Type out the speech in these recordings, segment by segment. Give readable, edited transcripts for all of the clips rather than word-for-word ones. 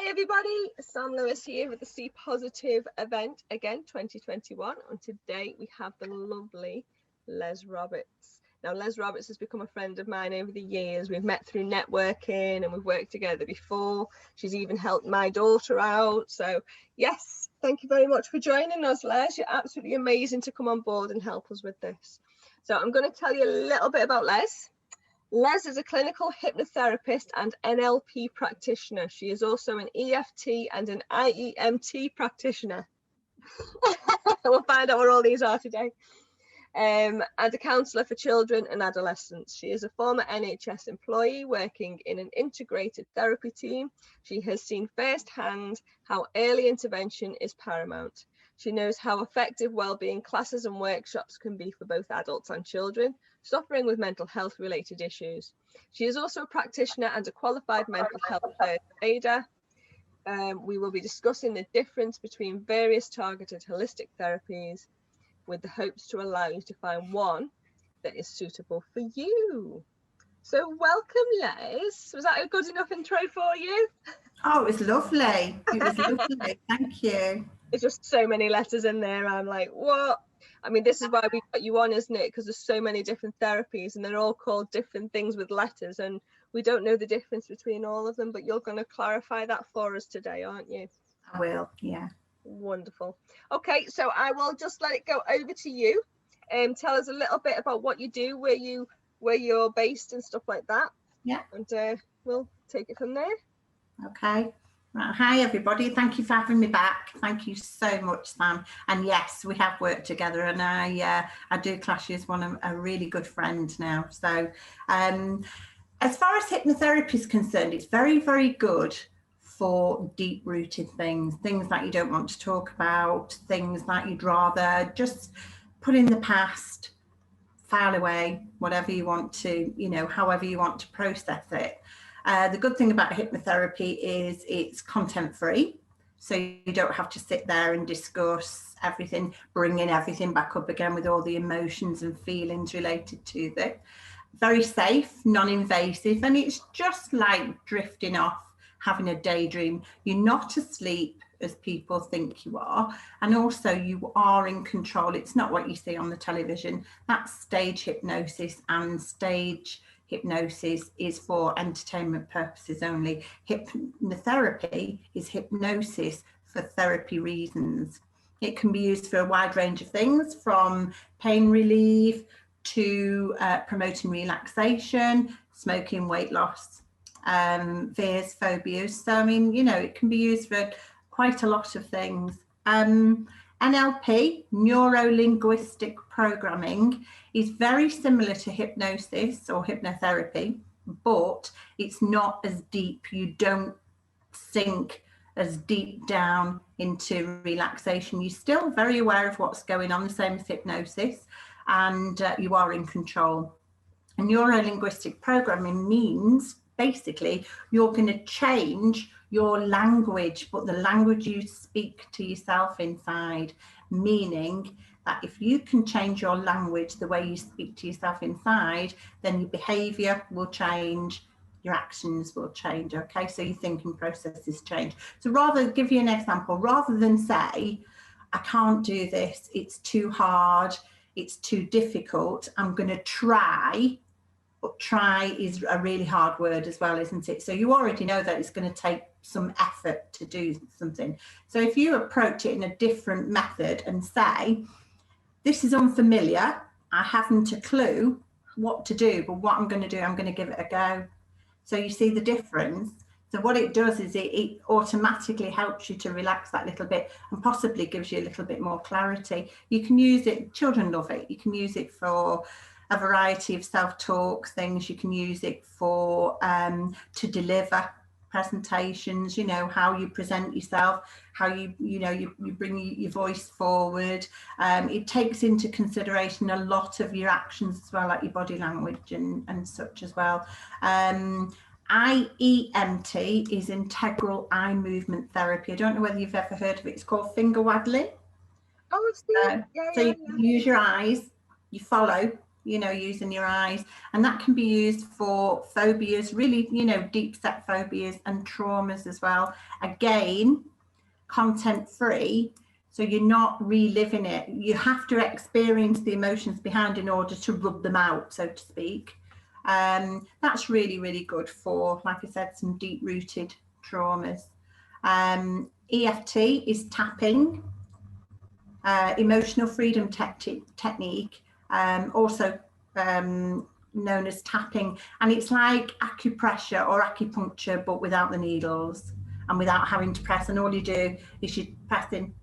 everybody, Sam Lewis here with the See Positive event again 2021, and today we have the lovely Les Roberts. Now Les Roberts has become a friend of mine over the years. We've met through networking and we've worked together before. She's even helped my daughter out. So yes, thank you very much for joining us, Les. You're absolutely amazing to come on board and help us with this. So I'm going to tell you a little bit about Les. Les is a clinical hypnotherapist and NLP practitioner. She is also an EFT and an IEMT practitioner. We'll find out what all these are today. And a counsellor for children and adolescents. She is a former NHS employee working in an integrated therapy team. She has seen firsthand how early intervention is paramount. She knows how effective wellbeing classes and workshops can be for both adults and children suffering with mental health related issues. She is also a practitioner and a qualified mental health first aider. We will be discussing the difference between various targeted holistic therapies with the hopes to allow you to find one that is suitable for you. So welcome, Les. Was that a good enough intro for you? Oh, it was lovely. It was lovely. Thank you. There's just so many letters in there. I'm like, what? I mean, this is why we got you on, isn't it? Because there's so many different therapies and they're all called different things with letters and we don't know the difference between all of them, but you're going to clarify that for us today, aren't you? I will, yeah. Wonderful. Okay, so I will just let it go over to you. Tell us a little bit about what you do, where you're based and stuff like that. Yeah. And we'll take it from there. Okay. Right. Hi everybody, thank you for having me back. Thank you so much, Sam. And yes, we have worked together and I do class you as a really good friend now. So as far as hypnotherapy is concerned, it's very, very good for deep-rooted things that you don't want to talk about, things that you'd rather just put in the past, file away, whatever you want to, however you want to process it. The good thing about hypnotherapy is it's content free, so you don't have to sit there and discuss everything, bringing everything back up again with all the emotions and feelings related to it. Very safe, non-invasive, and it's just like drifting off, having a daydream. You're not asleep as people think you are, and also you are in control. It's not what you see on the television. That's stage hypnosis, and stage hypnosis is for entertainment purposes only. Hypnotherapy is hypnosis for therapy reasons. It can be used for a wide range of things, from pain relief to promoting relaxation, smoking, weight loss, fears, phobias. So I mean, it can be used for quite a lot of things. NLP, neuro-linguistic programming, is very similar to hypnosis or hypnotherapy, but it's not as deep. You don't sink as deep down into relaxation. You're still very aware of what's going on, the same as hypnosis, and you are in control. And neuro-linguistic programming means basically you're going to change your language, but the language you speak to yourself inside, meaning that if you can change your language, the way you speak to yourself inside, then your behavior will change, your actions will change. Okay, so your thinking processes change. So give you an example, rather than say, I can't do this, it's too hard, it's too difficult, I'm going to try. But try is a really hard word as well, isn't it? So you already know that it's going to take some effort to do something. So if you approach it in a different method and say, this is unfamiliar, I haven't a clue what to do, but what I'm going to do, I'm going to give it a go. So you see the difference. So what it does is it automatically helps you to relax that little bit and possibly gives you a little bit more clarity. You can use it, children love it. You can use it for a variety of self-talk things. You can use it for to deliver presentations, how you present yourself, how you bring your voice forward. It takes into consideration a lot of your actions as well, like your body language and such as well. IEMT is integral eye movement therapy. I don't know whether you've ever heard of it. It's called finger waggling. Oh, I've seen it. So you use your eyes, you follow using your eyes, and that can be used for phobias, really, deep set phobias and traumas as well. Again, content free, so you're not reliving it. You have to experience the emotions behind in order to rub them out, so to speak. That's really, really good for, like I said, some deep rooted traumas. EFT is tapping, emotional freedom technique, also known as tapping, and it's like acupressure or acupuncture, but without the needles and without having to press. And all you do is you're tapping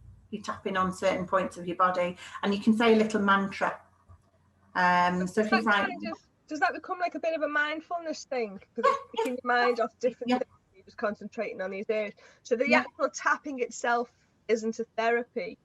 on certain points of your body, and you can say a little mantra. So if you write, does that become like a bit of a mindfulness thing, because it's picking your mind off different things, you're just concentrating on these areas? So the actual tapping itself isn't a therapy.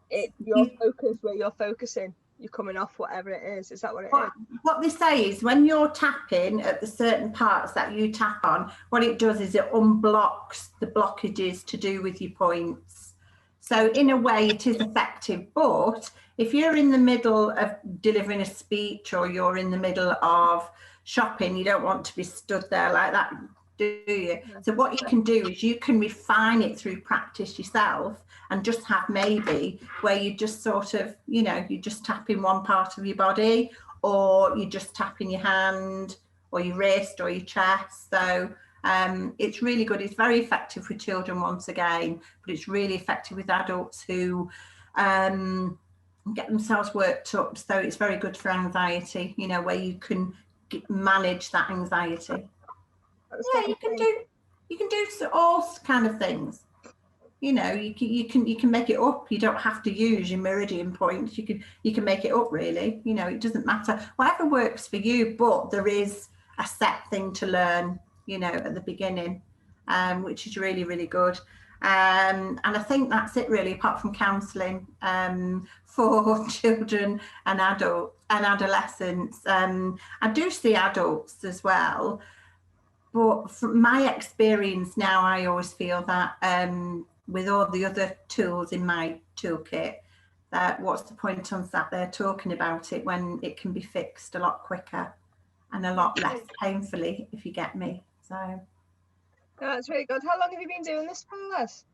It's your focus, where you're focusing, you're coming off whatever it is. Is that what it is? What they say is when you're tapping at the certain parts that you tap on, what it does is it unblocks the blockages to do with your points. So in a way it is effective, but if you're in the middle of delivering a speech or you're in the middle of shopping, you don't want to be stood there like that, do you? So what you can do is you can refine it through practice yourself, and just have maybe where you just sort of, you just tap in one part of your body, or you just tap in your hand or your wrist or your chest. So it's really good. It's very effective with children once again, but it's really effective with adults who get themselves worked up. So it's very good for anxiety, where you can manage that anxiety. Yeah, you can do all kind of things. You can make it up. You don't have to use your meridian points. You can make it up, really. It doesn't matter, whatever works for you, but there is a set thing to learn, at the beginning, which is really, really good. And I think that's it, really, apart from counselling for children and adolescents. I do see adults as well, but from my experience now, I always feel that with all the other tools in my toolkit, that what's the point on sat there talking about it when it can be fixed a lot quicker and a lot less painfully, if you get me. So that's really good. How long have you been doing this for, Les?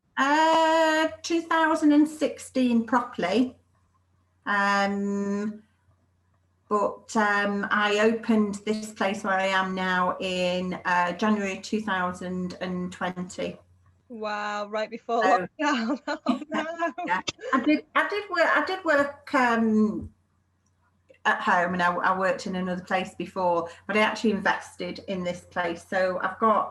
2016 properly. But I opened this place where I am now in January 2020. Wow, right before lockdown. Oh, no. Yeah, I did work at home, and I worked in another place before, but I actually invested in this place. So I've got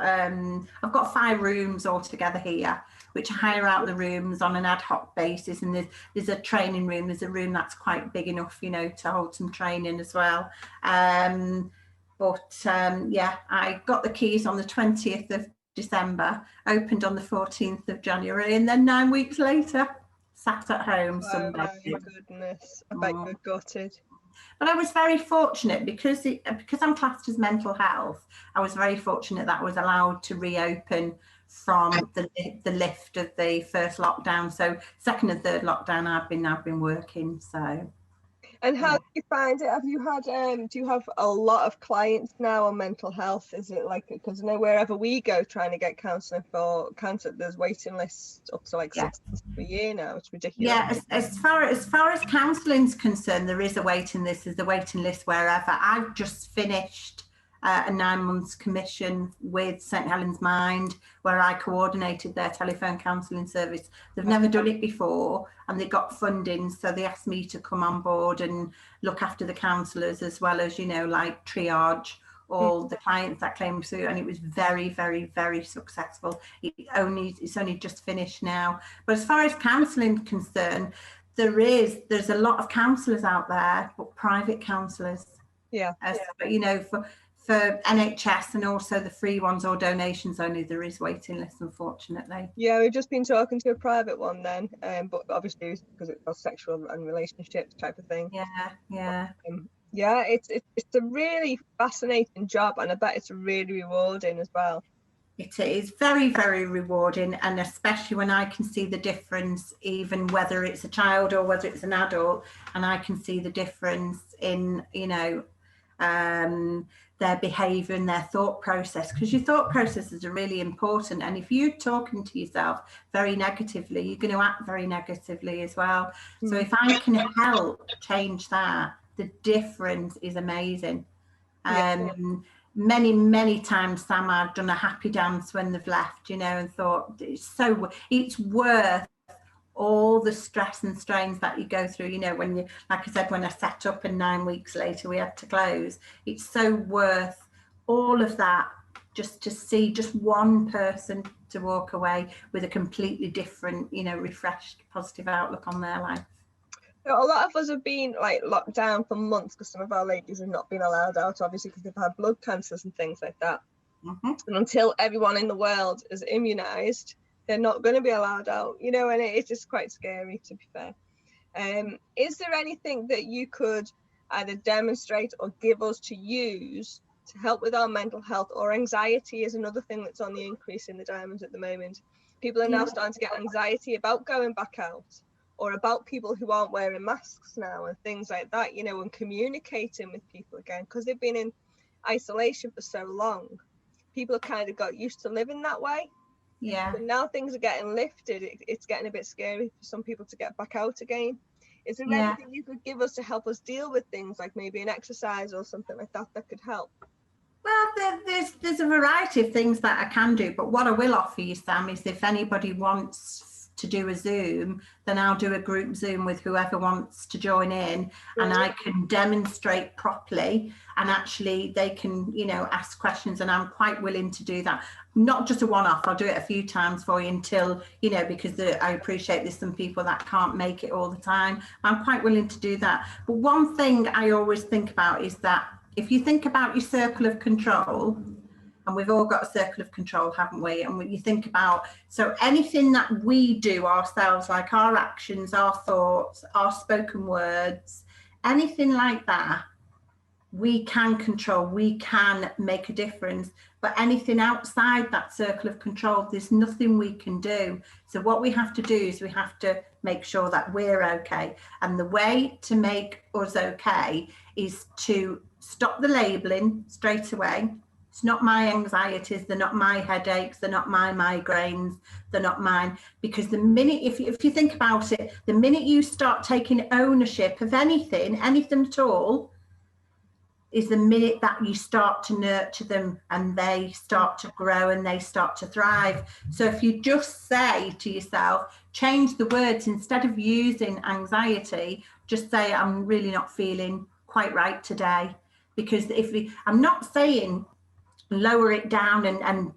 5 rooms altogether here, which I hire out the rooms on an ad hoc basis, and there's a training room. There's a room that's quite big enough, to hold some training as well. I got the keys on the 20th of December, opened on the 14th of January, and then 9 weeks later, sat at home. Oh my goodness, I bet you're gutted. But I was very fortunate because I'm classed as mental health. I was very fortunate that I was allowed to reopen from the lift of the first lockdown. So second and third lockdown, I've been working. So. And how do you find it? Have you had do you have a lot of clients now on mental health? Is it like, because I know wherever we go trying to get counselling for cancer, there's waiting lists up to like 6 months per year now. It's ridiculous. Yeah, as far as counselling's concerned, there is a waiting list. There's a waiting list wherever. I've just finished a 9 months commission with St Helens Mind, where I coordinated their telephone counselling service. They've never done it before, and they got funding, so they asked me to come on board and look after the counsellors, as well as like triage all the clients that came through, and it was very, very, very successful. It's only just finished now. But as far as counselling is concerned, there's a lot of counsellors out there, but private counsellors. But for NHS and also the free ones or donations only, there is waiting lists, unfortunately. Yeah, we've just been talking to a private one then, but obviously because it's a sexual and relationships type of thing. It's a really fascinating job, and I bet it's really rewarding as well. It is very, very rewarding, and especially when I can see the difference, even whether it's a child or whether it's an adult, and I can see the difference in, you know, their behavior and their thought process, because your thought processes are really important. And if you're talking to yourself very negatively, you're going to act very negatively as well. So if I can help change that, the difference is amazing. Many times, Sam, I've done a happy dance when they've left, you know, and thought it's worth all the stress and strains that you go through, you know, when you, like I said, when I set up and 9 weeks later we had to close. It's so worth all of that just to see just one person to walk away with a completely different, you know, refreshed, positive outlook on their life. A lot of us have been like locked down for months because some of our ladies have not been allowed out, obviously, because they've had blood cancers and things like that. And until everyone in the world is immunized, they're not going to be allowed out, you know, and it's just quite scary, to be fair. Is there anything that you could either demonstrate or give us to use to help with our mental health? Or anxiety is another thing that's on the increase in the diamonds at the moment. People are now starting to get anxiety about going back out, or about people who aren't wearing masks now and things like that, you know, and communicating with people again, because they've been in isolation for so long. People have kind of got used to living that way. Yeah. But now things are getting lifted. It's getting a bit scary for some people to get back out again. Is there anything you could give us to help us deal with things, like maybe an exercise or something like that that could help? Well, there's a variety of things that I can do, but what I will offer you, Sam, is if anybody wants to do a Zoom, then I'll do a group Zoom with whoever wants to join in, and I can demonstrate properly, and actually they can, you know, ask questions, and I'm quite willing to do that. Not just a one-off, I'll do it a few times for you until, you know, because I appreciate there's some people that can't make it all the time. I'm quite willing to do that. But one thing I always think about is that if you think about your circle of control, and we've all got a circle of control, haven't we? And when you think about, so anything that we do ourselves, like our actions, our thoughts, our spoken words, anything like that, we can control, we can make a difference. But anything outside that circle of control, there's nothing we can do. So what we have to do is we have to make sure that we're okay. And the way to make us okay is to stop the labeling straight away. It's not my anxieties, they're not my headaches, they're not my migraines, they're not mine. Because the minute, if you think about it, the minute you start taking ownership of anything at all, is the minute that you start to nurture them and they start to grow and they start to thrive. So if you just say to yourself, change the words, instead of using anxiety, just say, I'm really not feeling quite right today. Because I'm not saying lower it down and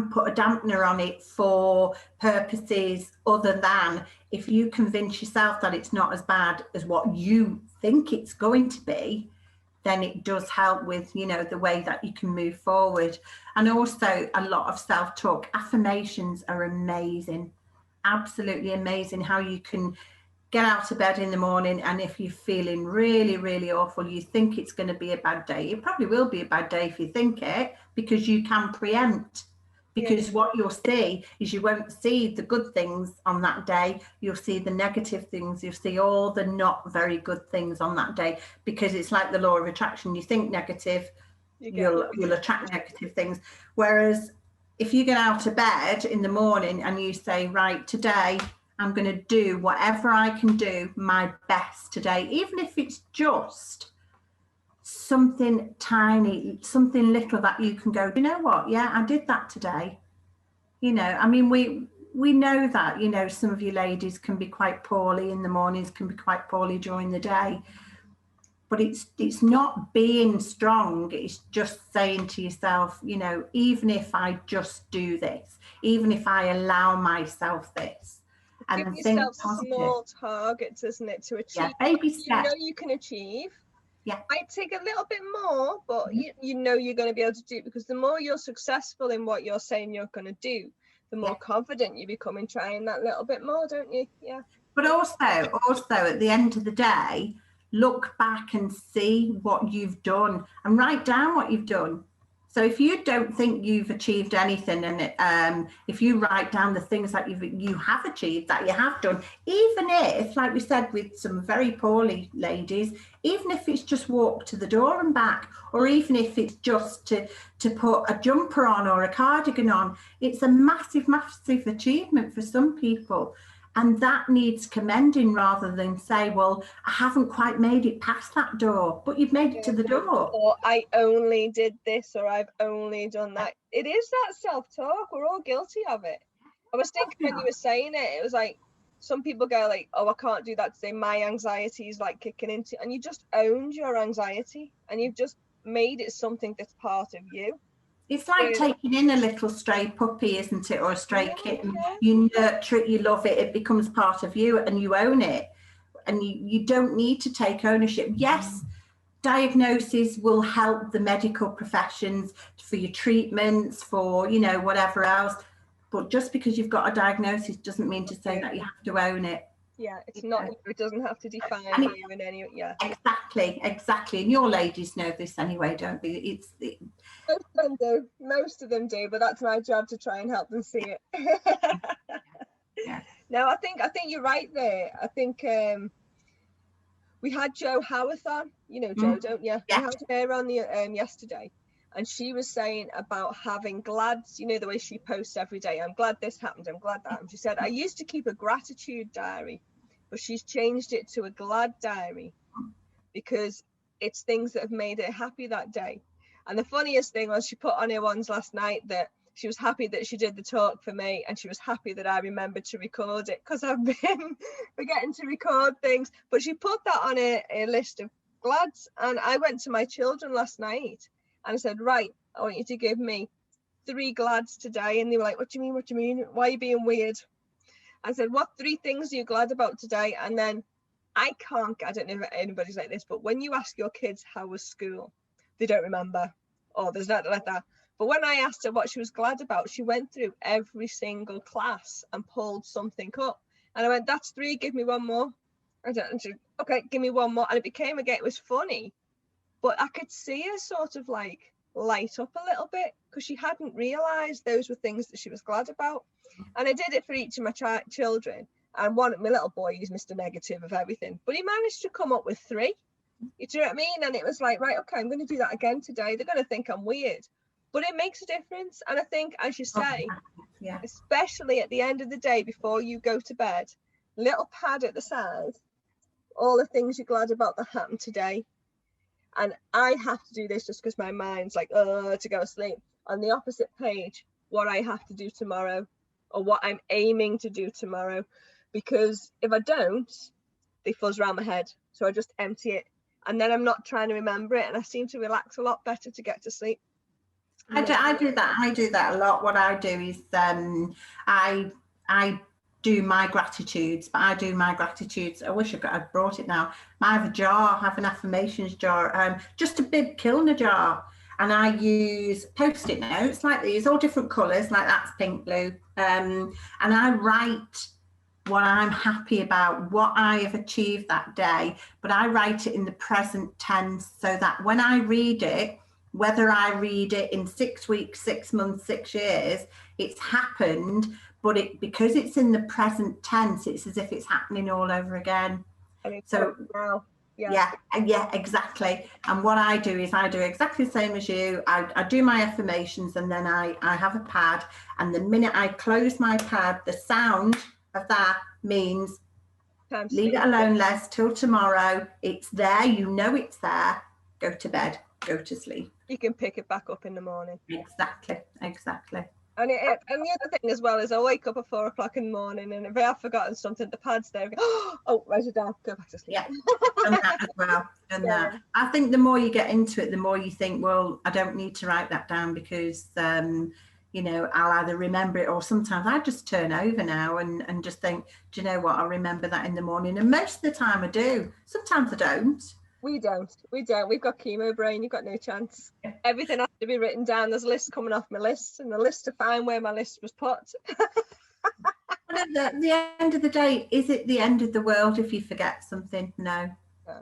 put a dampener on it for purposes other than if you convince yourself that it's not as bad as what you think it's going to be, then it does help with, you know, the way that you can move forward. And also a lot of self-talk. Affirmations are amazing, absolutely amazing, how you can get out of bed in the morning, and if you're feeling really, really awful, you think it's going to be a bad day. It probably will be a bad day if you think it, because you can preempt. Because what you'll see is you won't see the good things on that day. You'll see the negative things. You'll see all the not very good things on that day, because it's like the law of attraction. You think negative, you'll attract negative things. Whereas if you get out of bed in the morning and you say, right, today I'm going to do whatever I can do my best today, even if it's just something tiny, something little that you can go, you know what, yeah, I did that today. You know, I mean, we know that, you know, some of you ladies can be quite poorly in the mornings, can be quite poorly during the day. But it's not being strong, it's just saying to yourself, you know, even if I just do this, even if I allow myself this, and give think yourself positive. Small targets, isn't it, to achieve? Yeah, baby steps. You know you can achieve. Yeah, might take a little bit more, but you know you're going to be able to do it, because the more you're successful in what you're saying you're going to do, the more confident you become in trying that little bit more, don't you? Yeah. But also at the end of the day, look back and see what you've done and write down what you've done. So if you don't think you've achieved anything, and if you write down the things that you have achieved, that you have done, even if, like we said with some very poorly ladies, even if it's just walk to the door and back, or even if it's just to put a jumper on or a cardigan on, it's a massive, massive achievement for some people. And that needs commending, rather than say, well, I haven't quite made it past that door, but you've made it to the door. Or I only did this, or I've only done that. It is that self-talk. We're all guilty of it. I was thinking when you were saying it, it was like, some people go like, oh, I can't do that today. My anxiety is like kicking into, and you just owned your anxiety and you've just made it something that's part of you. It's like taking in a little stray puppy, isn't it? Or a stray kitten. You nurture it, you love it, it becomes part of you and you own it. And you don't need to take ownership. Yes, diagnosis will help the medical professions for your treatments, for, you know, whatever else. But just because you've got a diagnosis doesn't mean to say that you have to own it. Yeah, it's not, it doesn't have to define you in any, Exactly. And your ladies know this anyway, don't they? Most of them do, but that's my job to try and help them see it. Yeah. No, I think you're right there. I think we had Jo Howarth on, you know Jo, don't you? Yeah. We had her on the yesterday, and she was saying about having glads, you know, the way she posts every day. I'm glad this happened, I'm glad that. And she said, I used to keep a gratitude diary, but she's changed it to a glad diary because it's things that have made her happy that day. And the funniest thing was she put on her ones last night that she was happy that she did the talk for me, and she was happy that I remembered to record it because I've been forgetting to record things. But she put that on a list of glads, and I went to my children last night and I said, right, I want you to give me 3 glads today. And they were like, what do you mean? What do you mean? Why are you being weird? I said, what 3 things are you glad about today? And then I don't know if anybody's like this, but when you ask your kids how was school, they don't remember. Oh, there's nothing like that. But when I asked her what she was glad about, she went through every single class and pulled something up. And I went, that's 3, give me 1 more. And she, okay, give me 1 more. And it became, again, it was funny, but I could see her sort of like light up a little bit because she hadn't realised those were things that she was glad about. And I did it for each of my children. And my little boy, he's Mr. Negative of everything, but he managed to come up with 3. You know what I mean? And it was like, right, okay, I'm going to do that again today. They're going to think I'm weird, but it makes a difference. And I think, as you say, especially at the end of the day, before you go to bed, little pad at the side, all the things you're glad about that happened today. And I have to do this just because my mind's like, to go to sleep. On the opposite page, what I have to do tomorrow, or what I'm aiming to do tomorrow. Because if I don't, they fuzz around my head. So I just empty it. And then I'm not trying to remember it. And I seem to relax a lot better to get to sleep. I do that a lot. What I do is I do my gratitudes, but I do my gratitudes. I wish I'd brought it now. I have a jar, I have an affirmations jar, just a big Kilner jar. And I use Post-it notes like these, all different colours, like that's pink, blue. And I write what I'm happy about, what I have achieved that day, but I write it in the present tense so that when I read it, whether I read it in 6 weeks, 6 months, 6 years, it's happened, but because it's in the present tense, it's as if it's happening all over again. So wow. Yeah, exactly. And what I do is I do exactly the same as you. I do my affirmations, and then I have a pad, and the minute I close my pad, the sound of that means leave it alone, Les, till tomorrow. It's there, you know it's there. Go to bed, go to sleep. You can pick it back up in the morning. Exactly. And the other thing as well is I wake up at 4 o'clock in the morning, and if I have forgotten something, the pad's there. Oh, write it down, go back to sleep. Yeah, done that as well. That. I think the more you get into it, the more you think, well, I don't need to write that down because, you know, I'll either remember it, or sometimes I just turn over now and just think, do you know what, I'll remember that in the morning. And most of the time I do. Sometimes I don't. We don't. We've got chemo brain. You've got no chance. Everything has to be written down. There's a list coming off my list, and the list to find where my list was put. But at the end of the day, is it the end of the world if you forget something? No.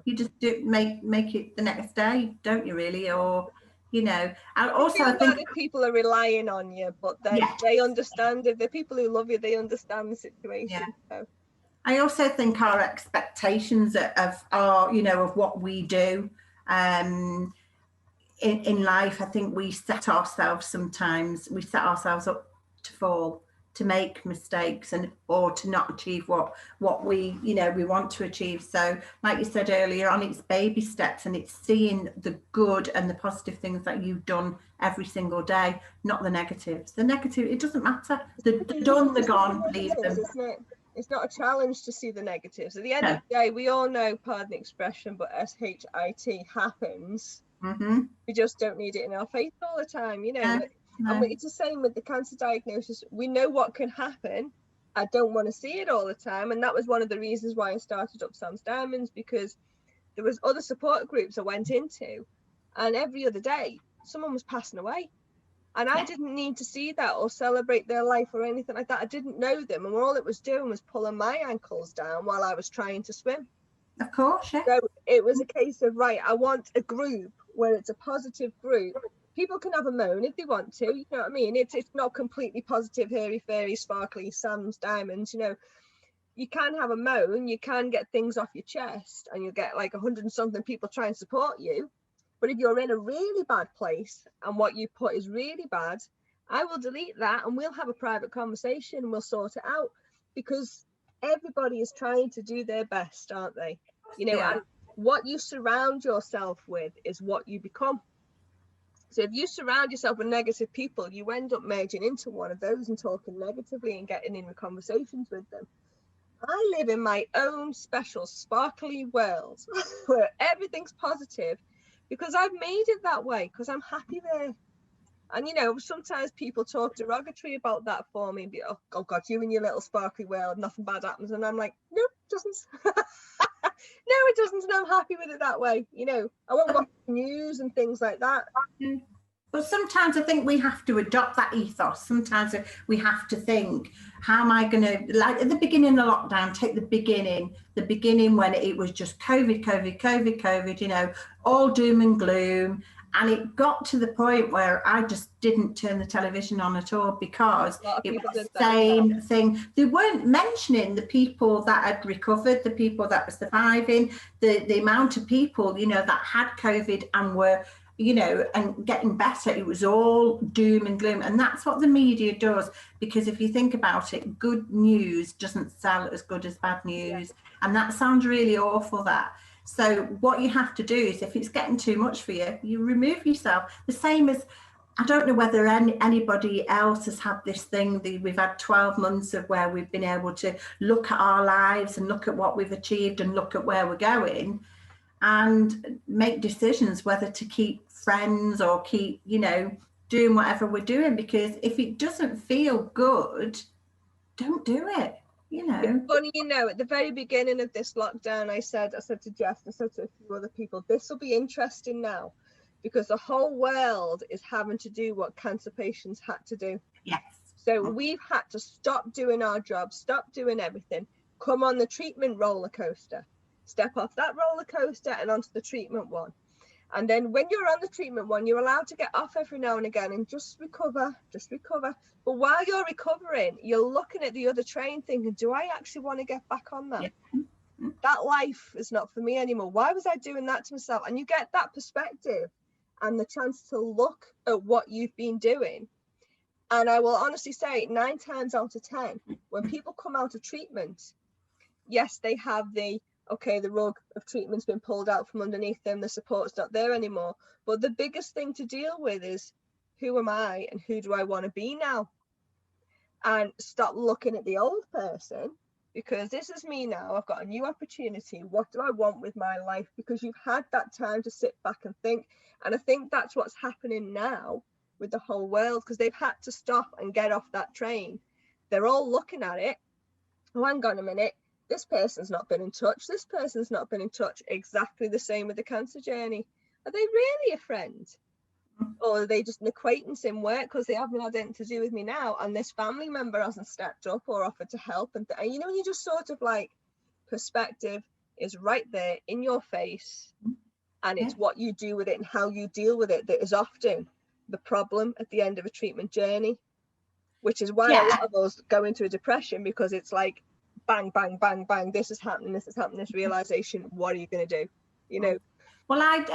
You just make it the next day, don't you really? Or you know. And I also I think think that people are relying on you, but then yeah, they understand it. The people who love you, they understand the situation. yeah. So. I also think our expectations of our, you know, of what we do in life, I think we set ourselves up to fall, to make mistakes, and or to not achieve what we, you know, we want to achieve. So like you said earlier on, it's baby steps, and it's seeing the good and the positive things that you've done every single day, not the negatives. The negative, it doesn't matter. They're done, they're gone, leave them. It's not a challenge to see the negatives. At the end No. of the day, we all know, pardon the expression, but SHIT happens. Mm-hmm. We just don't need it in our face all the time, you know. No. And it's the same with the cancer diagnosis. We know what can happen. I don't want to see it all the time. And that was one of the reasons why I started up Sam's Diamonds, because there was other support groups I went into, and every other day someone was passing away. And I didn't need to see that or celebrate their life or anything like that. I didn't know them. And all it was doing was pulling my ankles down while I was trying to swim. Of course, yeah. So it was a case of, right, I want a group where it's a positive group. People can have a moan if they want to, you know what I mean? It's not completely positive, hairy, fairy, sparkly, Sam's Diamonds, you know. You can have a moan, you can get things off your chest, and you'll get like 100 and something people try and support you. But if you're in a really bad place and what you put is really bad, I will delete that and we'll have a private conversation and we'll sort it out, because everybody is trying to do their best, aren't they? You know, and what you surround yourself with is what you become. So if you surround yourself with negative people, you end up merging into one of those and talking negatively and getting in conversations with them. I live in my own special sparkly world where everything's positive, because I've made it that way, because I'm happy there. And, you know, sometimes people talk derogatory about that for me. Be, oh God, you and your little sparkly world, nothing bad happens. And I'm like, no, it doesn't. No, it doesn't. And I'm happy with it that way. You know, I won't watch the news and things like that. But sometimes I think we have to adopt that ethos. Sometimes we have to think, how am I going to, like at the beginning of lockdown, take the beginning when it was just COVID, you know, all doom and gloom. And it got to the point where I just didn't turn the television on at all, because it was the same thing. They weren't mentioning the people that had recovered, the people that were surviving, the amount of people, you know, that had COVID and were, you know, and getting better. It was all doom and gloom. And that's what the media does, because if you think about it, good news doesn't sell as good as bad news. And that sounds really awful, that. So what you have to do is, if it's getting too much for you, you remove yourself. The same as, I don't know whether anybody else has had this thing. We've had 12 months of where we've been able to look at our lives and look at what we've achieved and look at where we're going and make decisions whether to keep friends or keep, you know, doing whatever we're doing. Because if it doesn't feel good, don't do it. You know, it's funny, you know, at the very beginning of this lockdown, I said to Jeff, I said to a few other people, this will be interesting now, because the whole world is having to do what cancer patients had to do. Yes. So we've had to stop doing our job, stop doing everything, come on the treatment roller coaster, step off that roller coaster and onto the treatment one. And then when you're on the treatment one, you're allowed to get off every now and again and just recover. But while you're recovering, you're looking at the other train thinking, do I actually want to get back on that? Yeah. That life is not for me anymore. Why was I doing that to myself? And you get that perspective and the chance to look at what you've been doing. And I will honestly say 9 times out of 10, when people come out of treatment, yes, they have the rug of treatment's been pulled out from underneath them, the support's not there anymore. But the biggest thing to deal with is, who am I and who do I want to be now? And stop looking at the old person, because this is me now. I've got a new opportunity. What do I want with my life? Because you've had that time to sit back and think. And I think that's what's happening now with the whole world, because they've had to stop and get off that train. They're all looking at it. Oh, hang on a minute. This person's not been in touch. This person's not been in touch. Exactly the same with the cancer journey. Are they really a friend? Or are they just an acquaintance in work because they haven't had anything to do with me now? And this family member hasn't stepped up or offered to help. And you know, you just sort of like, perspective is right there in your face. And it's what you do with it and how you deal with it that is often the problem at the end of a treatment journey, which is why a lot of us go into a depression, because it's like bang, bang, bang, bang, this is happening, this realization, what are you going to do? You know. Well,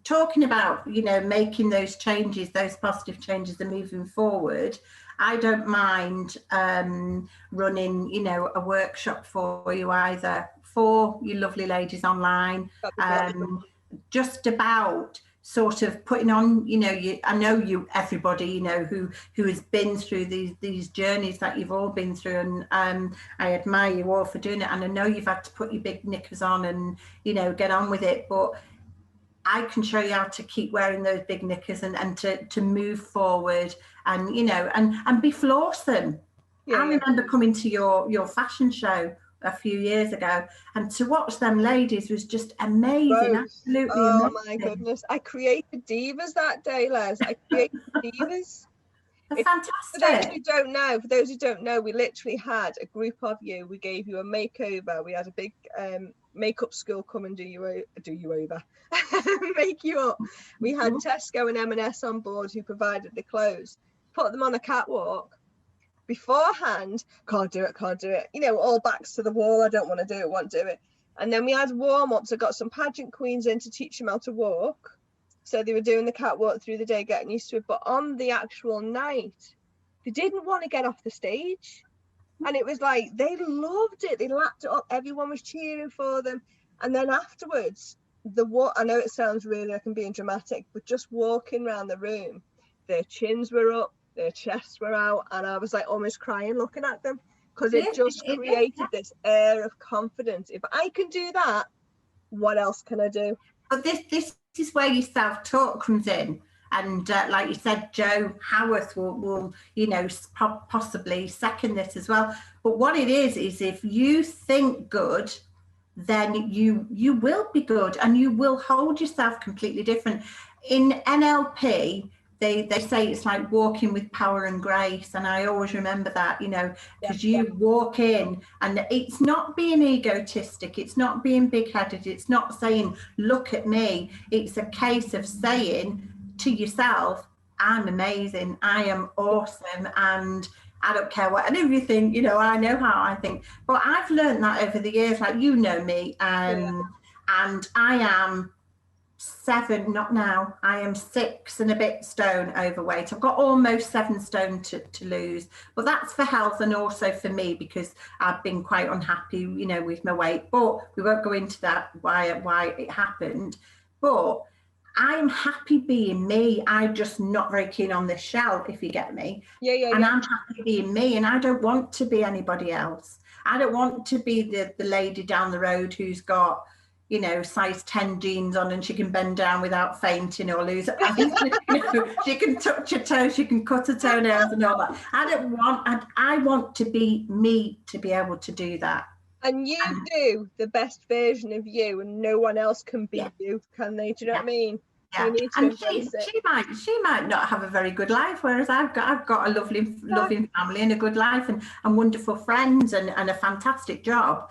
talking about, you know, making those changes, those positive changes and moving forward, I don't mind running, you know, a workshop for you, either for you lovely ladies online, just about sort of putting on, you know, I know you, everybody, you know, who has been through these journeys that you've all been through, and I admire you all for doing it, and I know you've had to put your big knickers on and, you know, get on with it, but I can show you how to keep wearing those big knickers and to move forward, and, you know, and be flawsome. I remember coming to your fashion show a few years ago, and to watch them ladies was just amazing. Absolutely amazing. Oh my goodness. I created divas that day, Les. I created divas. Fantastic. For those who don't know, we literally had a group of you. We gave you a makeover. We had a big makeup school come and do you over, make you up. We had Tesco and M&S on board who provided the clothes. Put them on a catwalk. Beforehand, can't do it. You know, all backs to the wall. I don't want to do it, won't do it. And then we had warm-ups. I got some pageant queens in to teach them how to walk. So they were doing the catwalk through the day, getting used to it. But on the actual night, they didn't want to get off the stage. And it was like, they loved it. They lapped it up. Everyone was cheering for them. And then afterwards, I know it sounds really like I'm being dramatic, but just walking around the room, their chins were up, their chests were out, and I was like almost crying looking at them, because it just created this air of confidence. If I can do that, what else can I do? But this is where your self-talk comes in, and like you said, Joe Howarth will you know, possibly second this as well. But what it is if you think good, then you will be good, and you will hold yourself completely different. In NLP, they say it's like walking with power and grace, and I always remember that, you know, because you walk in, and it's not being egotistic, it's not being big-headed, it's not saying look at me, it's a case of saying to yourself, I'm amazing, I am awesome, and I don't care what any of you think, you know, I know how I think. But I've learned that over the years, like, you know me, and I am 7, not now, I am 6 and a bit stone overweight. I've got almost 7 stone to lose, but that's for health and also for me, because I've been quite unhappy, you know, with my weight. But we won't go into that, why it happened. But I'm happy being me. I'm just not very keen on this shell, if you get me. And I'm happy being me, and I don't want to be anybody else. I don't want to be the lady down the road who's got, you know, size 10 jeans on and she can bend down without fainting or lose it. She can touch her toes, she can cut her toenails and all that. I want to be me, to be able to do that. And you do the best version of you, and no one else can be you, can they? Do you know what I mean? Yeah. And she might not have a very good life, whereas I've got a loving family and a good life, and wonderful friends and a fantastic job.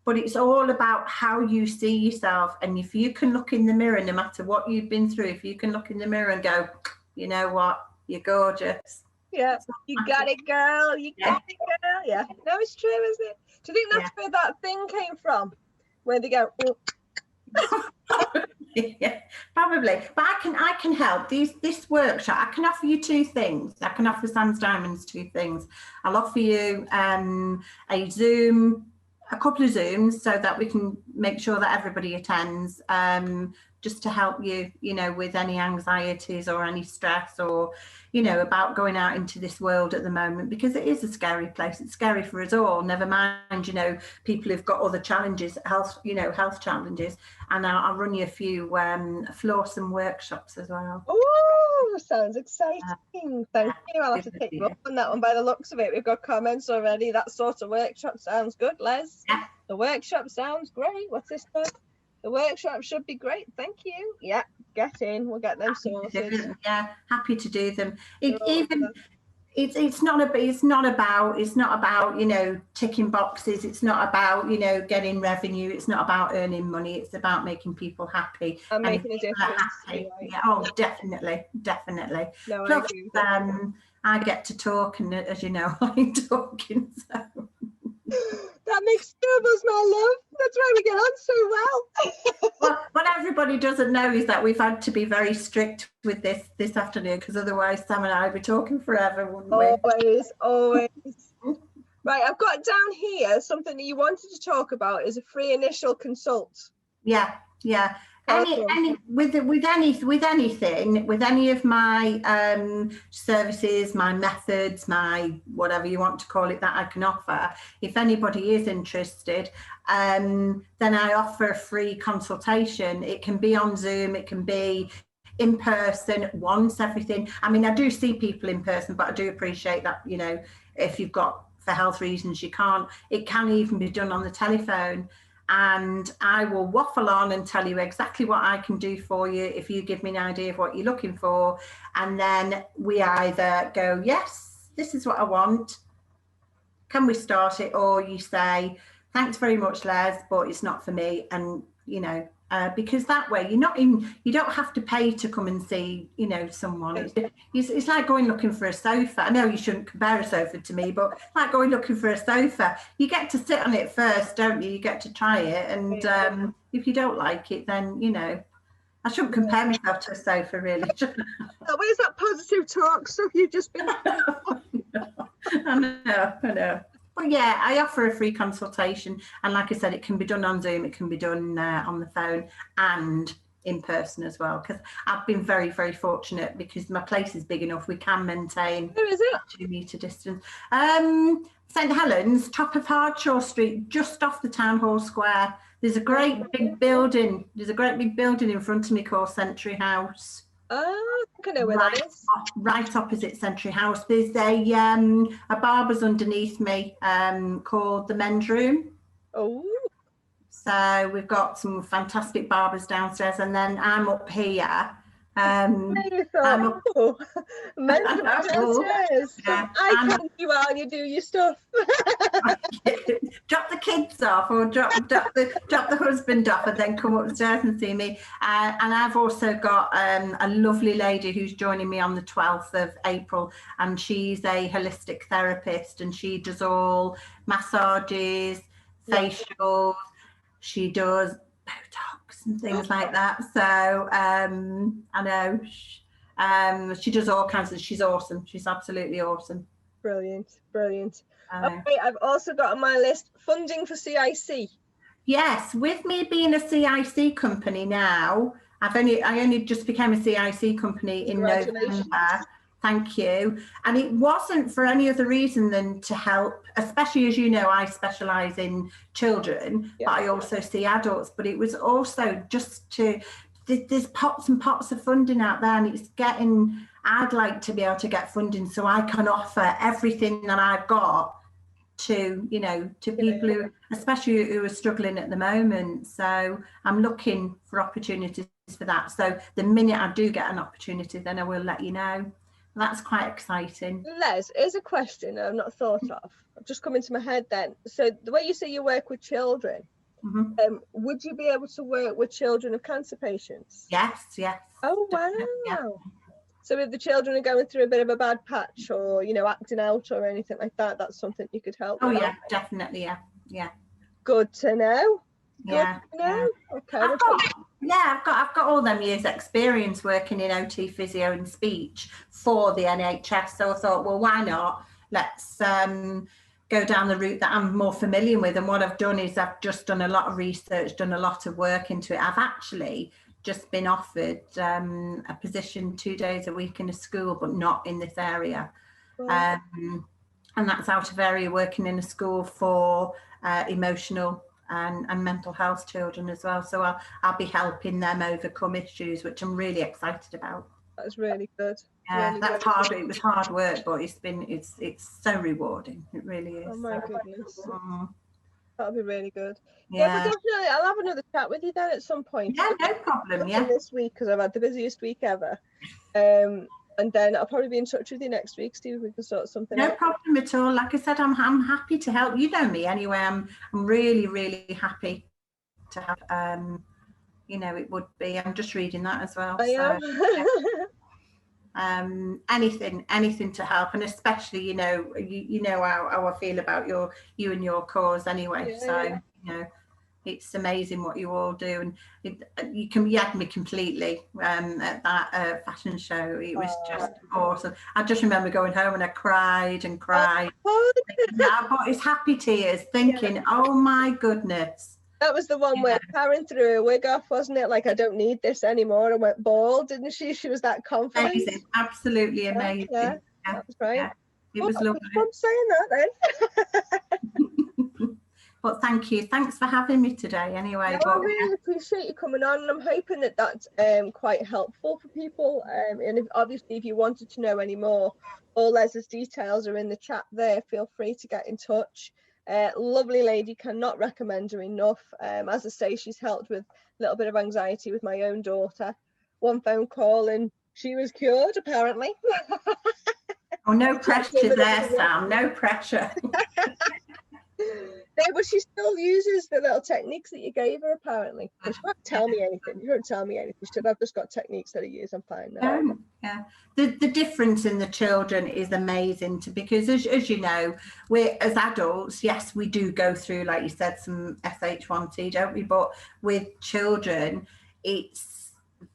But it's all about how you see yourself. And if you can look in the mirror, no matter what you've been through, if you can look in the mirror and go, you know what, you're gorgeous. Yeah, you got it, girl. You got it, girl. Yeah, no, it's true, isn't it? Do you think that's where that thing came from? Where they go, Yeah, probably. But I can help. This workshop, I can offer you 2 things. I can offer Sam's Diamonds 2 things. I'll offer you a couple of Zooms, so that we can make sure that everybody attends, just to help you, you know, with any anxieties or any stress, or, you know, about going out into this world at the moment, because it is a scary place. It's scary for us all, never mind, you know, people who've got other challenges, health challenges. And I'll run you a few flawsome workshops as well. Oh, sounds exciting. Thank you. I'll have to take you up on that one by the looks of it. We've got comments already. That sort of workshop sounds good, Les. Yeah. The workshop sounds great. What's this called? The workshop should be great. Thank you. Yeah, get in. We'll get them sorted. Yeah, happy to do them. It's not about, you know, ticking boxes. It's not about, you know, getting revenue. It's not about earning money. It's about making people happy and if making a people are difference. happy, Right? yeah, oh, definitely. No, Plus, I agree. I get to talk, and as you know, I like talking. So That makes two of us, my love. That's why we get on so well. well, what everybody doesn't know is that we've had to be very strict with this afternoon, because otherwise Sam and I would be talking forever, wouldn't we? Always. Right, I've got down here something that you wanted to talk about is a free initial consult. Yeah. Awesome. With anything, with any of my services, my methods, my whatever you want to call it that I can offer, if anybody is interested, then I offer a free consultation. It can be on Zoom, it can be in person once everything. I mean, I do see people in person, but I do appreciate that, you know, if you've got, for health reasons, you can't. It can even be done on the telephone. And I will waffle on and tell you exactly what I can do for you if you give me an idea of what you're looking for. And then we either go, yes, this is what I want. Can we start it? Or you say, thanks very much, Les, but it's not for me. And, you know, because that way you don't have to pay to come and see, you know, someone. It's like going looking for a sofa. I know you shouldn't compare a sofa to me, but like going looking for a sofa, you get to sit on it first, don't you? You get to try it, and if you don't like it, then, you know, I shouldn't compare myself to a sofa, really. Where's that positive talk stuff you've just been I know. But yeah, I offer a free consultation, and like I said, it can be done on Zoom, it can be done on the phone and in person as well, because I've been very, very fortunate because my place is big enough. We can maintain 2 metre distance. St Helens, top of Hardshaw Street, just off the Town Hall Square. There's a great big building. In front of me called Century House. Oh, I think I know where that is. Right opposite Century House. There's a barber's underneath me called the Men's Room. Oh. So we've got some fantastic barbers downstairs, and then I'm up here. I'm up, Men's Room downstairs. Yeah, I come you out and you do your stuff. Drop the kids off, or drop the husband off, and then come upstairs and see me. And I've also got a lovely lady who's joining me on the 12th of April, and she's a holistic therapist, and she does all massages, facials. She does Botox and things like that. So I know she does all kinds of. She's awesome. She's absolutely awesome. Brilliant. Okay, I've also got on my list funding for CIC. Yes, with me being a CIC company now, I only just became a CIC company in November. Thank you. And it wasn't for any other reason than to help, especially as you know, I specialise in children, but I also see adults. But it was also just to, there's pots and pots of funding out there, and it's getting, I'd like to be able to get funding so I can offer everything that I've got to, you know, to people who, especially who are struggling at the moment. So I'm looking for opportunities for that. So the minute I do get an opportunity, then I will let you know. That's quite exciting. Les, here's a question I've not thought of. I've just come into my head then. So the way you say you work with children, would you be able to work with children of cancer patients? Yes. Oh, wow. Yeah. So if the children are going through a bit of a bad patch, or, you know, acting out or anything like that, that's something you could help with? Yeah, definitely. Yeah. Good to know. Yeah. Okay. I've got all them years experience working in OT, physio and speech for the NHS. So I thought, well, why not? Let's go down the route that I'm more familiar with. And what I've done is I've just done a lot of research, done a lot of work into it. I've actually just been offered a position 2 days a week in a school, but not in this area. And that's out of area, working in a school for emotional and mental health children as well. So I'll be helping them overcome issues, which I'm really excited about. That's really good. Yeah, really that's hard. It was hard work, but it's so rewarding. It really is. Oh my goodness. That'll be really good. Yeah, but definitely I'll have another chat with you then at some point. Yeah, no problem. Yeah. This week, because I've had the busiest week ever. And then I'll probably be in touch with you next week, Steve, if we can sort something out. No problem at all. Like I said, I'm happy to help. You know me anyway. I'm really, really happy to help. You know, it would be. I'm just reading that as well. I am. Anything to help, and especially, you know how I feel about you and your cause anyway. You know, it's amazing what you all do, and you had me completely at that fashion show. It was just awesome. I just remember going home and I cried and cried. I bought his happy tears, thinking, oh my goodness. That was the one where Karen threw her wig off, wasn't it? Like, I don't need this anymore, and went bald, didn't she? She was that confident. Amazing, absolutely amazing. Yeah, that was great. It was lovely. I'm saying that then. But thank you. Thanks for having me today anyway. I really appreciate you coming on, and I'm hoping that that's quite helpful for people. And obviously, if you wanted to know any more, all Les's details are in the chat there. Feel free to get in touch. Lovely lady, cannot recommend her enough. As I say, she's helped with a little bit of anxiety with my own daughter. One phone call and she was cured, apparently. Oh, no pressure there, Sam. No pressure. No, but she still uses the little techniques that you gave her, apparently. She won't tell me anything. You don't tell me anything. She said, I've just got techniques that I use. I'm fine now. Yeah. The difference in the children is amazing because as you know, we're as adults, yes, we do go through, like you said, some SH1T, don't we? But with children,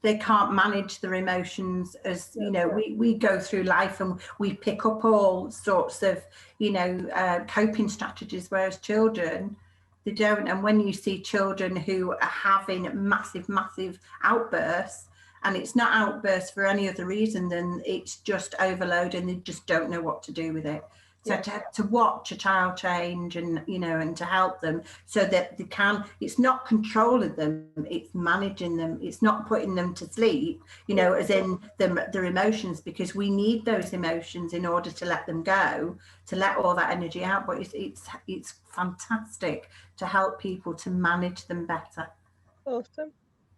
they can't manage their emotions as, you know, we go through life and we pick up all sorts of, you know, coping strategies, whereas children, they don't. And when you see children who are having massive outbursts, and it's not outbursts for any other reason than it's just overload and they just don't know what to do with it. So to watch a child change and, you know, and to help them so that they can, it's not controlling them, it's managing them. It's not putting them to sleep, you know, as in their emotions, because we need those emotions in order to let them go, to let all that energy out. But it's fantastic to help people to manage them better. Awesome.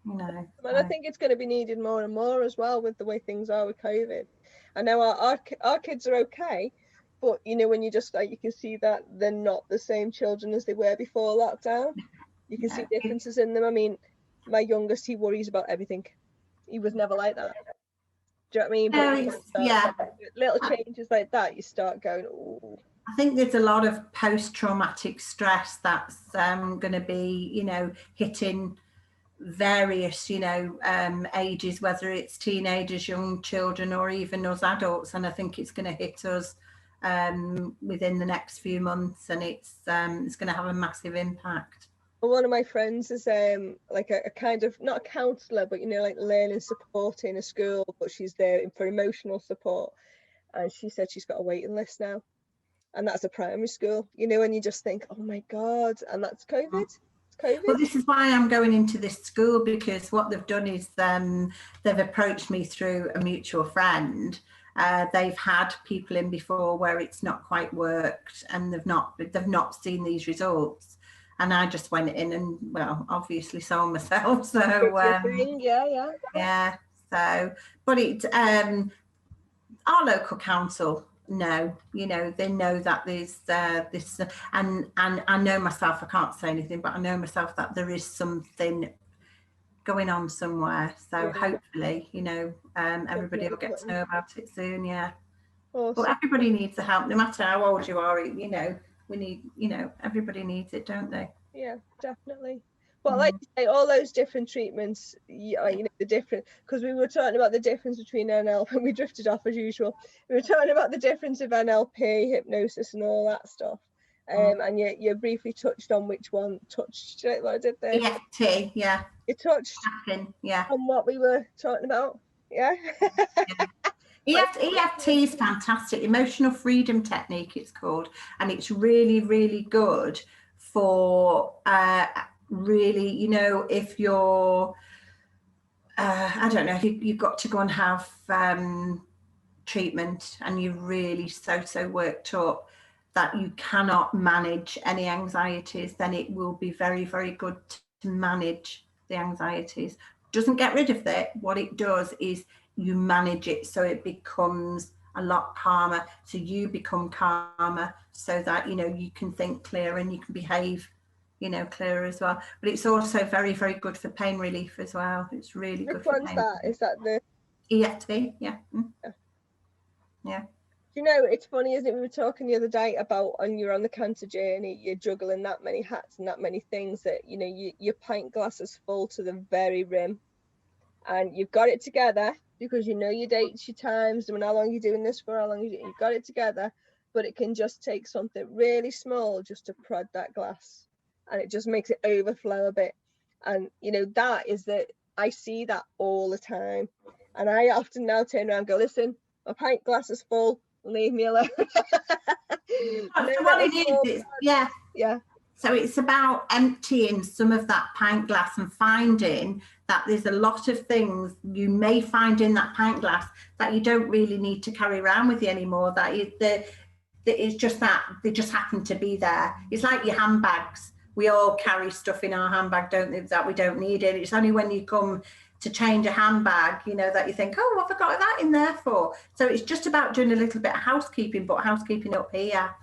You know, and I think it's going to be needed more and more as well with the way things are with COVID. I know our kids are okay. But, you know, when you just like, you can see that they're not the same children as they were before lockdown. You can see differences in them. I mean, my youngest, he worries about everything. He was never like that. Do you know what I mean? But little changes like that, you start going, oh. I think there's a lot of post-traumatic stress that's going to be, you know, hitting various, you know, ages, whether it's teenagers, young children, or even us adults. And I think it's going to hit us within the next few months, and it's going to have a massive impact. Well, one of my friends is like a kind of, not a counsellor, but, you know, like learning support in a school, but she's there for emotional support, and she said she's got a waiting list now, and that's a primary school, you know, and you just think, oh my God, and that's COVID. It's COVID. Well, this is why I'm going into this school, because what they've done is they've approached me through a mutual friend. They've had people in before where it's not quite worked, and they've not seen these results, and I just went in and, well, obviously saw myself. So yeah. So, but it our local council know, you know, they know that there's this, and I know myself. I can't say anything, but I know myself that there is something going on somewhere. So hopefully, you know, everybody will get to know about it soon. Awesome. But everybody needs the help, no matter how old you are. You know, we need, you know, everybody needs it, don't they? Yeah, definitely. But like you say, all those different treatments, you know, the different, because we were talking about the difference between NLP, and we drifted off as usual. We were talking about the difference of NLP, hypnosis, and all that stuff. And you briefly touched on which one touched, what I did there. EFT, yeah. You touched on what we were talking about, EFT is fantastic. Emotional freedom technique, it's called, and it's really, really good for really, you know, if you're I don't know, if you've got to go and have treatment and you're really so worked up that you cannot manage any anxieties, then it will be very, very good to manage the anxieties. doesn't get rid of it. What it does is you manage it so it becomes a lot calmer, so you become calmer, so that, you know, you can think clearer and you can behave, you know, clearer as well. But it's also very, very good for pain relief as well. It's really good for pain relief. Is that the EFT? Yeah. Yeah. You know, it's funny, isn't it? We were talking the other day about when you're on the cancer journey, you're juggling that many hats and that many things that, you know, your pint glass is full to the very rim, and you've got it together because you know your dates, your times, and how long you're doing this for, how long you've got it together. But it can just take something really small just to prod that glass, and it just makes it overflow a bit. And, you know, that is that I see that all the time. And I often now turn around and go, listen, my pint glass is full, leave me alone. Yeah. So it's about emptying some of that pint glass and finding that there's a lot of things you may find in that pint glass that you don't really need to carry around with you anymore. It's just that they just happen to be there. It's like your handbags. We all carry stuff in our handbag, don't they, that we don't need it. It's only when you come to change a handbag, you know, that you think, oh, what have I got that in there for? So it's just about doing a little bit of housekeeping, but housekeeping up here,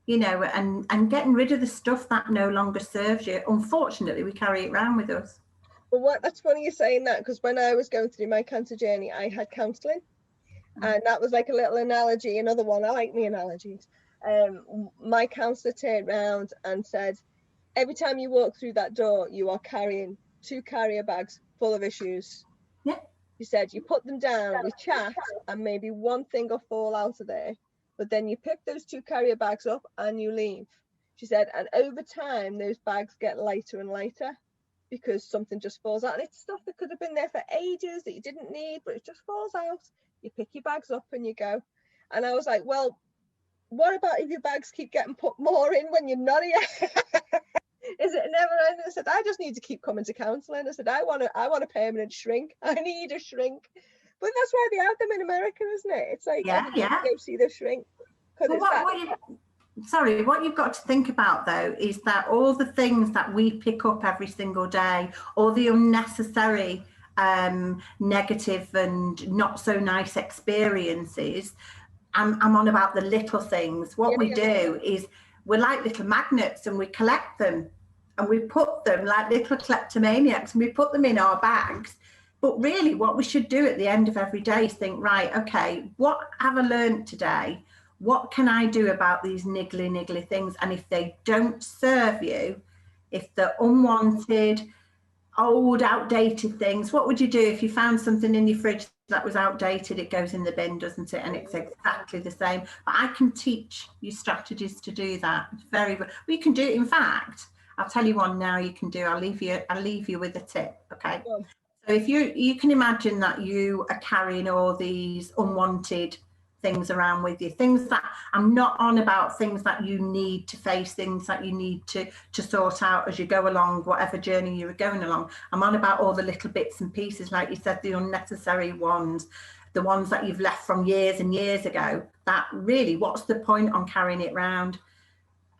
you know, and getting rid of the stuff that no longer serves you. Unfortunately, we carry it around with us. Well, that's funny you're saying that, because when I was going through my cancer journey, I had counselling, and that was like a little analogy, another one. I like the analogies. My counsellor turned around and said, every time you walk through that door, you are carrying 2 carrier bags full of issues. Yeah. She said, you put them down, we chat, and maybe one thing will fall out of there, but then you pick those 2 carrier bags up and you leave. She said, and over time, those bags get lighter and lighter because something just falls out. And it's stuff that could have been there for ages that you didn't need, but it just falls out. You pick your bags up and you go. And I was like, well, what about if your bags keep getting put more in when you're not here? Is it never ending? I said, I just need to keep coming to counselling. I said, I want a permanent shrink. I need a shrink. But that's why they have them in America, isn't it? It's like, yeah. Go see the shrink. What you've got to think about, though, is that all the things that we pick up every single day, all the unnecessary negative and not so nice experiences, I'm on about the little things. What we do is we're like little magnets, and we collect them, and we put them like little kleptomaniacs, and we put them in our bags. But really what we should do at the end of every day is think, right, okay, what have I learned today? What can I do about these niggly things? And if they don't serve you, if they're unwanted, old, outdated things, what would you do if you found something in your fridge that was outdated? It goes in the bin, doesn't it? And it's exactly the same. But I can teach you strategies to do that. It's very good. Well, you can do it. In fact, I'll tell you one now you can do. I'll leave you with a tip, okay? Yeah. So if you can imagine that you are carrying all these unwanted things around with you, things that I'm not on about, things that you need to face, things that you need to sort out as you go along, whatever journey you're going along. I'm on about all the little bits and pieces, like you said, the unnecessary ones, the ones that you've left from years and years ago. That really, what's the point on carrying it around?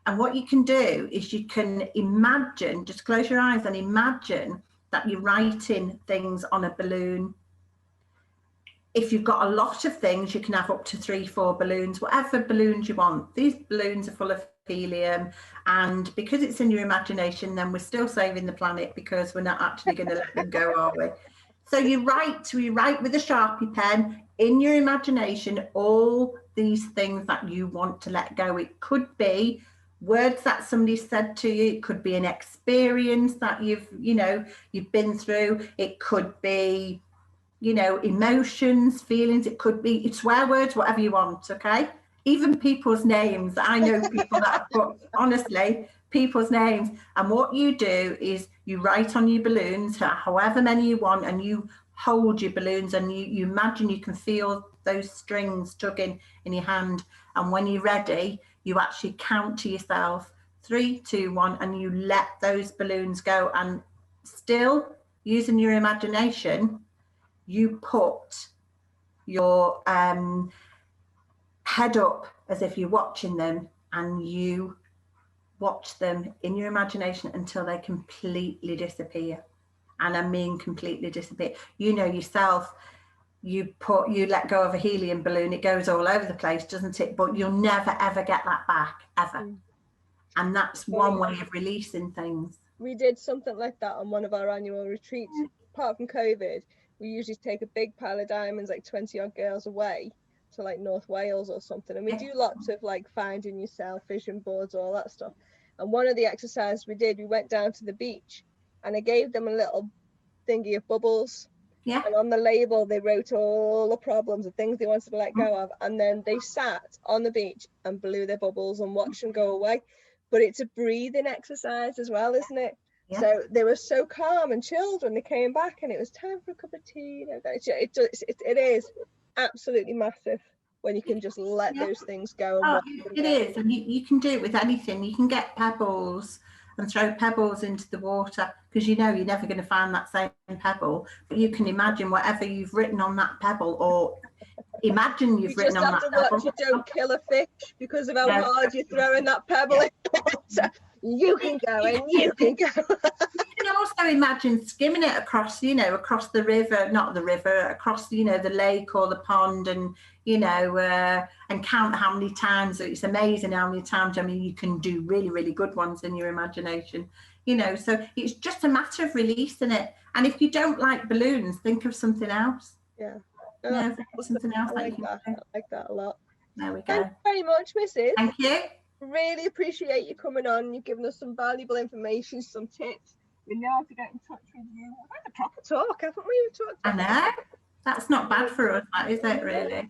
And what you can do is you can imagine, just close your eyes and imagine that you're writing things on a balloon. If you've got a lot of things, you can have up to 3-4 balloons, whatever balloons you want. These balloons are full of helium, and because it's in your imagination, then we're still saving the planet, because we're not actually going to let them go, are we? So you write with a Sharpie pen in your imagination all these things that you want to let go. It could be words that somebody said to you. It could be an experience that you've been through. It could be, emotions, feelings. It could be swear words, whatever you want, okay? Even people's names. I know people that have put, honestly, people's names. And what you do is you write on your balloons, however many you want, and you hold your balloons, and you imagine you can feel those strings tugging in your hand. And when you're ready, you actually count to yourself 3, 2, 1, and you let those balloons go. And still using your imagination, you put your head up as if you're watching them, and you watch them in your imagination until they completely disappear. and I mean completely disappear. You know yourself, you let go of a helium balloon, it goes all over the place, doesn't it? But you'll never ever get that back, ever. And that's one way of releasing things. We did something like that on one of our annual retreats. Apart from COVID, we usually take a big pile of diamonds, like 20 odd girls, away to like North Wales or something, and we do lots of like finding yourself, vision boards, all that stuff. And one of the exercises we did, we went down to the beach and I gave them a little thingy of bubbles, and on the label they wrote all the problems, the things they wanted to let go of, and then they sat on the beach and blew their bubbles and watched them go away. But it's a breathing exercise as well, isn't it? So they were so calm and chilled when they came back, and it was time for a cup of tea. It is absolutely massive when you can just let those things go. It is, and you can do it with anything. You can get pebbles and throw pebbles into the water, because you know you're never going to find that same pebble, but you can imagine whatever you've written on that pebble, or imagine you've written on that pebble. You don't kill a fish because of how hard you're throwing that pebble in the water. You can go and you can go. You can also imagine skimming it across, across the river, not the river, across, the lake or the pond, and, and count how many times. It's amazing how many times, you can do really, really good ones in your imagination, so it's just a matter of releasing it. And if you don't like balloons, think of something else. Something else I like that a lot. There we go. Thank you very much, Mrs. Thank you. Really appreciate you coming on. You've given us some valuable information, some tips. We know how to get in touch with you. We've had a proper talk, haven't we? I know. That's not bad for us, that, is it, really?